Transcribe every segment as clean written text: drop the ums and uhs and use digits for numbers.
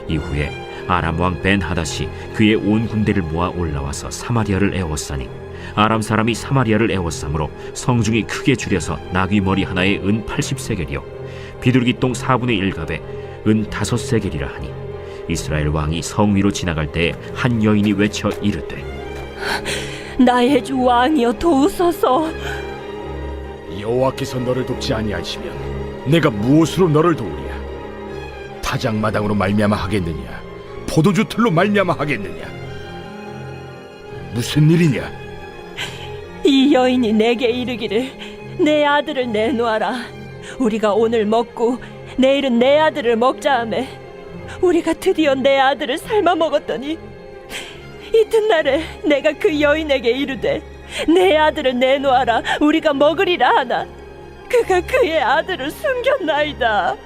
이후에 아람 왕 벤하닷이 그의 온 군대를 모아 올라와서 사마리아를 에워싸니 아람 사람이 사마리아를 에워싸므로 성중이 크게 줄여서 나귀 머리 하나에 은 80세겔이요 비둘기 똥 4분의 1갑에 은 5세겔이라 하니 이스라엘 왕이 성 위로 지나갈 때에 한 여인이 외쳐 이르되 나의 주 왕이여 도우소서. 여호와께서 너를 돕지 아니하시면 내가 무엇으로 너를 도우랴? 타작마당으로 말미암아 하겠느냐? 포도주 틀로 말미암아 하겠느냐? 무슨 일이냐? 이 여인이 내게 이르기를 내 아들을 내놓아라. 우리가 오늘 먹고 내일은 내 아들을 먹자 하매 우리가 드디어 내 아들을 삶아 먹었더니 이튿날에 내가 그 여인에게 이르되 내 아들을 내놓아라 우리가 먹으리라 하나 그가 그의 아들을 숨겼나이다.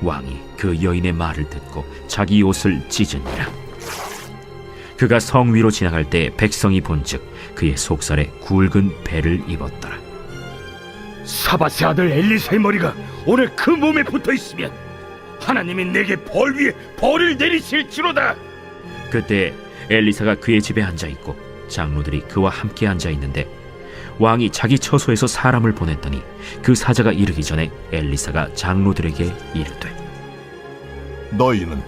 왕이 그 여인의 말을 듣고 자기 옷을 찢으니라. 그가 성 위로 지나갈 때 백성이 본즉 그의 속살에 굵은 배를 입었더라. 사밧의 아들 엘리사의 머리가 오늘 그 몸에 붙어 있으면 하나님이 내게 벌 위에 벌을 내리실지로다. 그때 엘리사가 그의 집에 앉아 있고 장로들이 그와 함께 앉아 있는데 왕이 자기 처소에서 사람을 보냈더니 그 사자가 이르기 전에 엘리사가 장로들에게 이르되 너희는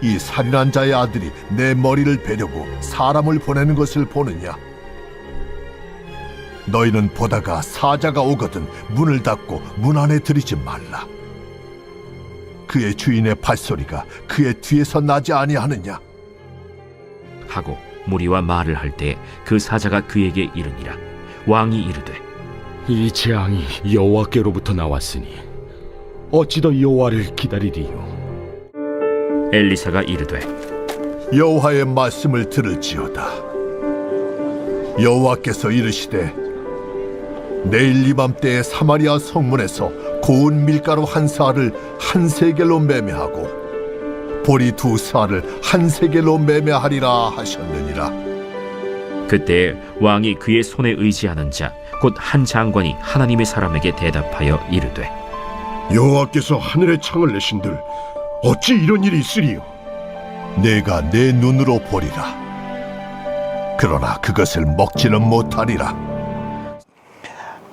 이 살인한 자의 아들이 내 머리를 베려고 사람을 보내는 것을 보느냐? 너희는 보다가 사자가 오거든 문을 닫고 문 안에 들이지 말라. 그의 주인의 발소리가 그의 뒤에서 나지 아니하느냐? 하고 무리와 말을 할 때 그 사자가 그에게 이르니라. 왕이 이르되 이 재앙이 여호와께로부터 나왔으니 어찌 더 여호와를 기다리리요? 엘리사가 이르되 여호와의 말씀을 들을지어다. 여호와께서 이르시되 내일 이맘때에 사마리아 성문에서 고운 밀가루 한 사알을 한 세겔로 매매하고 보리 두 사알을 한 세겔로 매매하리라 하셨느니라. 그때 왕이 그의 손에 의지하는 자 곧 한 장관이 하나님의 사람에게 대답하여 이르되 여호와께서 하늘의 창을 내신들 어찌 이런 일이 있으리요? 내가 내 눈으로 보리라. 그러나 그것을 먹지는 못하리라.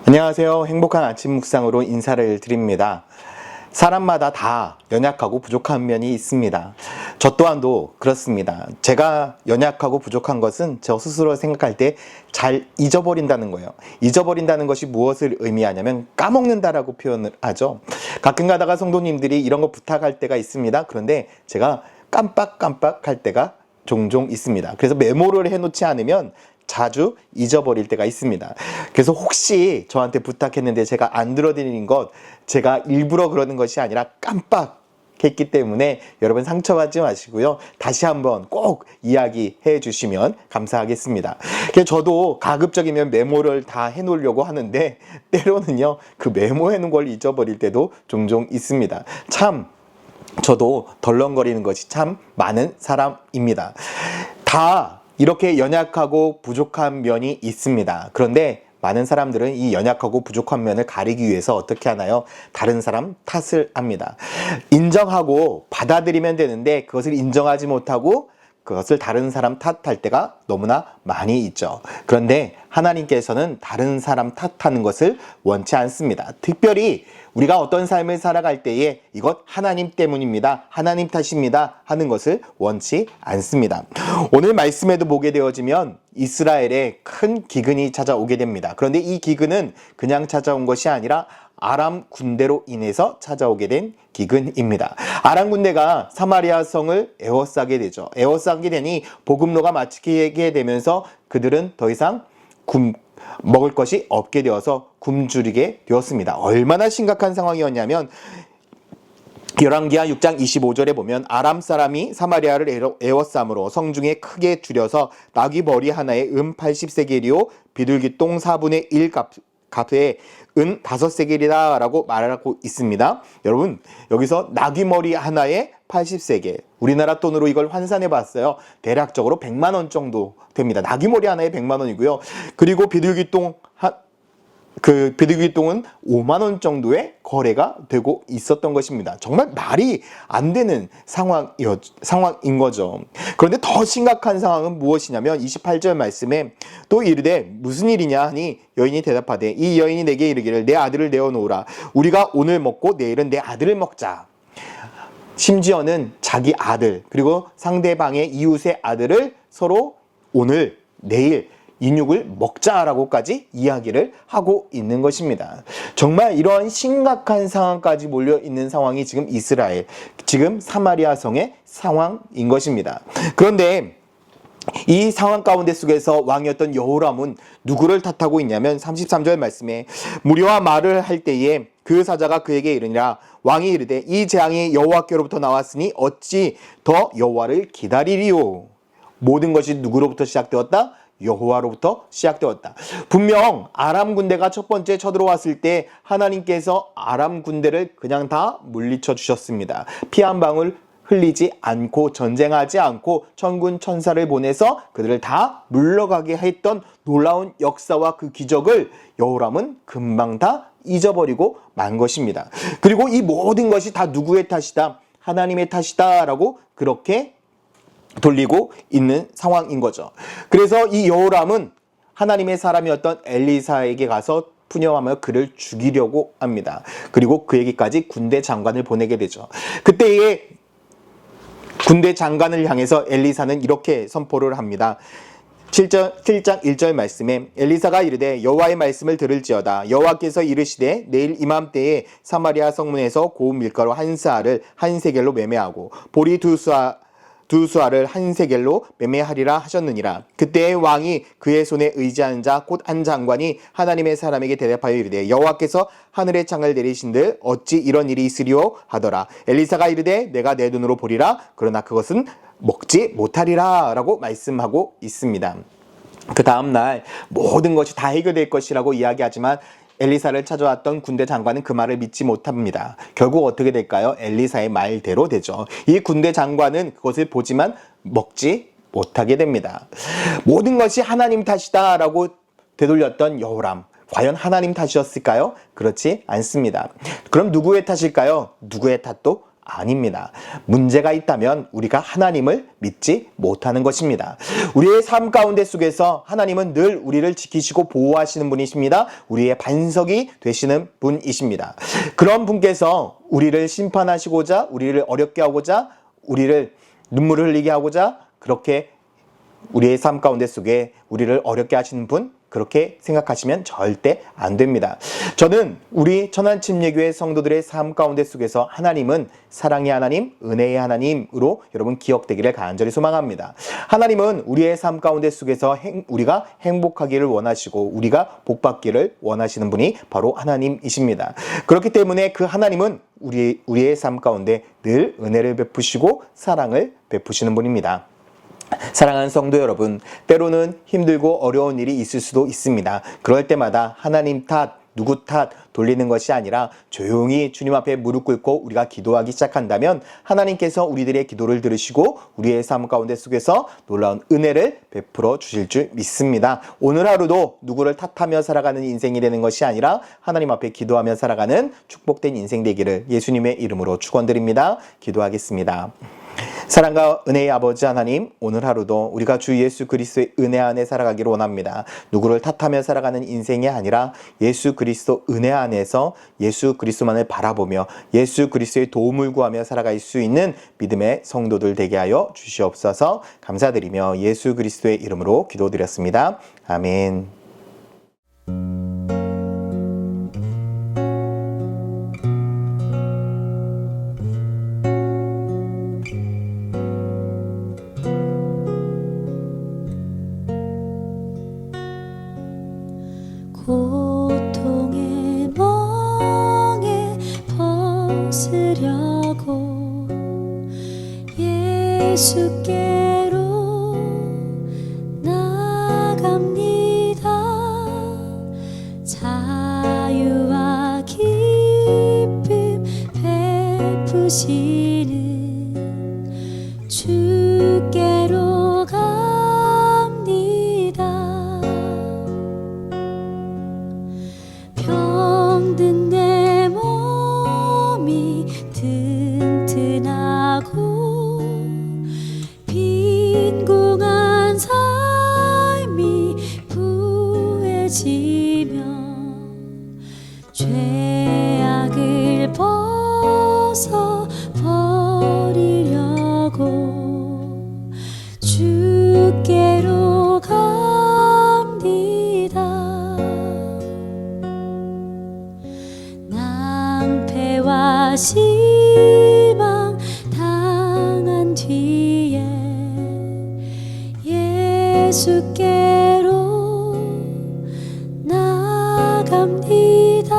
안녕하세요. 행복한 아침 묵상으로 인사를 드립니다. 사람마다 다 연약하고 부족한 면이 있습니다. 저 또한도 그렇습니다. 제가 연약하고 부족한 것은 저 스스로 생각할 때 잘 잊어버린다는 거예요. 잊어버린다는 것이 무엇을 의미하냐면 까먹는다라고 표현을 하죠. 가끔 가다가 성도님들이 이런 거 부탁할 때가 있습니다. 그런데 제가 깜빡깜빡할 때가 종종 있습니다. 그래서 메모를 해놓지 않으면 자주 잊어버릴 때가 있습니다. 그래서 혹시 저한테 부탁했는데 제가 안 들어드리는 것 제가 일부러 그러는 것이 아니라 깜빡했기 때문에 여러분 상처받지 마시고요. 다시 한번 꼭 이야기해 주시면 감사하겠습니다. 그래서 저도 가급적이면 메모를 다 해놓으려고 하는데 때로는요 그 메모해 놓은 걸 잊어버릴 때도 종종 있습니다. 참 저도 덜렁거리는 것이 참 많은 사람입니다. 다 이렇게 연약하고 부족한 면이 있습니다. 그런데 많은 사람들은 이 연약하고 부족한 면을 가리기 위해서 어떻게 하나요? 다른 사람 탓을 합니다. 인정하고 받아들이면 되는데 그것을 인정하지 못하고 그것을 다른 사람 탓할 때가 너무나 많이 있죠. 그런데 하나님께서는 다른 사람 탓하는 것을 원치 않습니다. 특별히 우리가 어떤 삶을 살아갈 때에 이것 하나님 때문입니다. 하나님 탓입니다. 하는 것을 원치 않습니다. 오늘 말씀에도 보게 되어지면 이스라엘에 큰 기근이 찾아오게 됩니다. 그런데 이 기근은 그냥 찾아온 것이 아니라 아람 군대로 인해서 찾아오게 된 기근입니다. 아람 군대가 사마리아 성을 에워싸게 되죠. 에워싸게 되니 보급로가 막히게 되면서 그들은 더 이상 먹을 것이 없게 되어서 굶주리게 되었습니다. 얼마나 심각한 상황이었냐면 열왕기하 6장 25절에 보면 아람 사람이 사마리아를 에워싸므로 성중에 크게 줄여서 나귀 머리 하나에 80세겔이요 비둘기 똥 4분의 1 값에 5세겔이다 라고 말하고 있습니다. 여러분 여기서 나귀 머리 하나에 80세겔 우리나라 돈으로 이걸 환산해 봤어요. 대략적으로 100만 원 정도 됩니다. 나귀 머리 하나에 100만 원이고요. 그리고 비둘기 똥 그 비둘기똥은 5만 원 정도의 거래가 되고 있었던 것입니다. 정말 말이 안 되는 상황인 거죠. 그런데 더 심각한 상황은 무엇이냐면 28절 말씀에 또 이르되 무슨 일이냐 하니 여인이 대답하되 이 여인이 내게 이르기를 내 아들을 내어놓으라. 우리가 오늘 먹고 내일은 내 아들을 먹자. 심지어는 자기 아들 그리고 상대방의 이웃의 아들을 서로 오늘 내일 인육을 먹자라고까지 이야기를 하고 있는 것입니다. 정말 이러한 심각한 상황까지 몰려 있는 상황이 지금 이스라엘, 지금 사마리아 성의 상황인 것입니다. 그런데 이 상황 가운데 속에서 왕이었던 여호람은 누구를 탓하고 있냐면 33절 말씀에 무리와 말을 할 때에 그 사자가 그에게 이르니라. 왕이 이르되 이 재앙이 여호와께로부터 나왔으니 어찌 더 여호와를 기다리리요. 모든 것이 누구로부터 시작되었다? 여호와로부터 시작되었다. 분명 아람 군대가 첫 번째 쳐들어왔을 때 하나님께서 아람 군대를 그냥 다 물리쳐 주셨습니다. 피 한 방울 흘리지 않고 전쟁하지 않고 천군 천사를 보내서 그들을 다 물러가게 했던 놀라운 역사와 그 기적을 여호람은 금방 다 잊어버리고 만 것입니다. 그리고 이 모든 것이 다 누구의 탓이다? 하나님의 탓이다 라고 그렇게 돌리고 있는 상황인 거죠. 그래서 이 여호람은 하나님의 사람이었던 엘리사에게 가서 푸념하며 그를 죽이려고 합니다. 그리고 그에게까지 군대 장관을 보내게 되죠. 그때의 군대 장관을 향해서 엘리사는 이렇게 선포를 합니다. 7장 1절 말씀에 엘리사가 이르되 여호와의 말씀을 들을지어다. 여호와께서 이르시되 내일 이맘때에 사마리아 성문에서 고운 밀가루 한 스아를 한 세겔로 매매하고 보리 두 수아를 한 세겔로 매매하리라 하셨느니라. 그때의 왕이 그의 손에 의지하는 자 곧 한 장관이 하나님의 사람에게 대답하여 이르되 여호와께서 하늘의 창을 내리신들 어찌 이런 일이 있으리오 하더라. 엘리사가 이르되 내가 내 눈으로 보리라. 그러나 그것은 먹지 못하리라 라고 말씀하고 있습니다. 그 다음날 모든 것이 다 해결될 것이라고 이야기하지만 엘리사를 찾아왔던 군대 장관은 그 말을 믿지 못합니다. 결국 어떻게 될까요? 엘리사의 말대로 되죠. 이 군대 장관은 그것을 보지만 먹지 못하게 됩니다. 모든 것이 하나님 탓이다 라고 되돌렸던 여호람. 과연 하나님 탓이었을까요? 그렇지 않습니다. 그럼 누구의 탓일까요? 누구의 탓도 아닙니다. 문제가 있다면 우리가 하나님을 믿지 못하는 것입니다. 우리의 삶 가운데 속에서 하나님은 늘 우리를 지키시고 보호하시는 분이십니다. 우리의 반석이 되시는 분이십니다. 그런 분께서 우리를 심판하시고자, 우리를 어렵게 하고자, 우리를 눈물을 흘리게 하고자 그렇게 우리의 삶 가운데 속에 우리를 어렵게 하시는 분, 그렇게 생각하시면 절대 안 됩니다. 저는 우리 천안침례교회 성도들의 삶 가운데 속에서 하나님은 사랑의 하나님, 은혜의 하나님으로 여러분 기억되기를 간절히 소망합니다. 하나님은 우리의 삶 가운데 속에서 우리가 행복하기를 원하시고 우리가 복받기를 원하시는 분이 바로 하나님이십니다. 그렇기 때문에 그 하나님은 우리의 삶 가운데 늘 은혜를 베푸시고 사랑을 베푸시는 분입니다. 사랑하는 성도 여러분, 때로는 힘들고 어려운 일이 있을 수도 있습니다. 그럴 때마다 하나님 탓, 누구 탓 돌리는 것이 아니라 조용히 주님 앞에 무릎 꿇고 우리가 기도하기 시작한다면 하나님께서 우리들의 기도를 들으시고 우리의 삶 가운데 속에서 놀라운 은혜를 베풀어 주실 줄 믿습니다. 오늘 하루도 누구를 탓하며 살아가는 인생이 되는 것이 아니라 하나님 앞에 기도하며 살아가는 축복된 인생 되기를 예수님의 이름으로 축원드립니다. 기도하겠습니다. 사랑과 은혜의 아버지 하나님, 오늘 하루도 우리가 주 예수 그리스도의 은혜 안에 살아가기를 원합니다. 누구를 탓하며 살아가는 인생이 아니라 예수 그리스도 은혜 안에서 예수 그리스도만을 바라보며 예수 그리스도의 도움을 구하며 살아갈 수 있는 믿음의 성도들 되게 하여 주시옵소서. 감사드리며 예수 그리스도의 이름으로 기도드렸습니다. 아멘. 고통의 멍에 벗으려고 예수께로 나갑니다. 자유와 기쁨 베푸시는 주께로 갑니다. 실망 당한 뒤에 예수께로 나갑니다.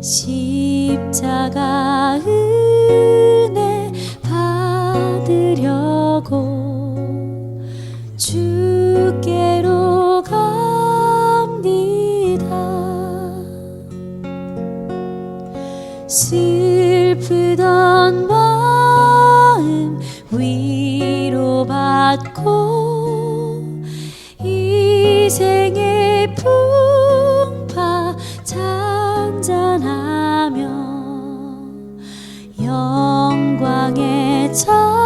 십자가 은혜 받으려고 주께로 갑니다. 슬프던 마음 위로받고 이 생의 풍파 찬잔하며 영광의 자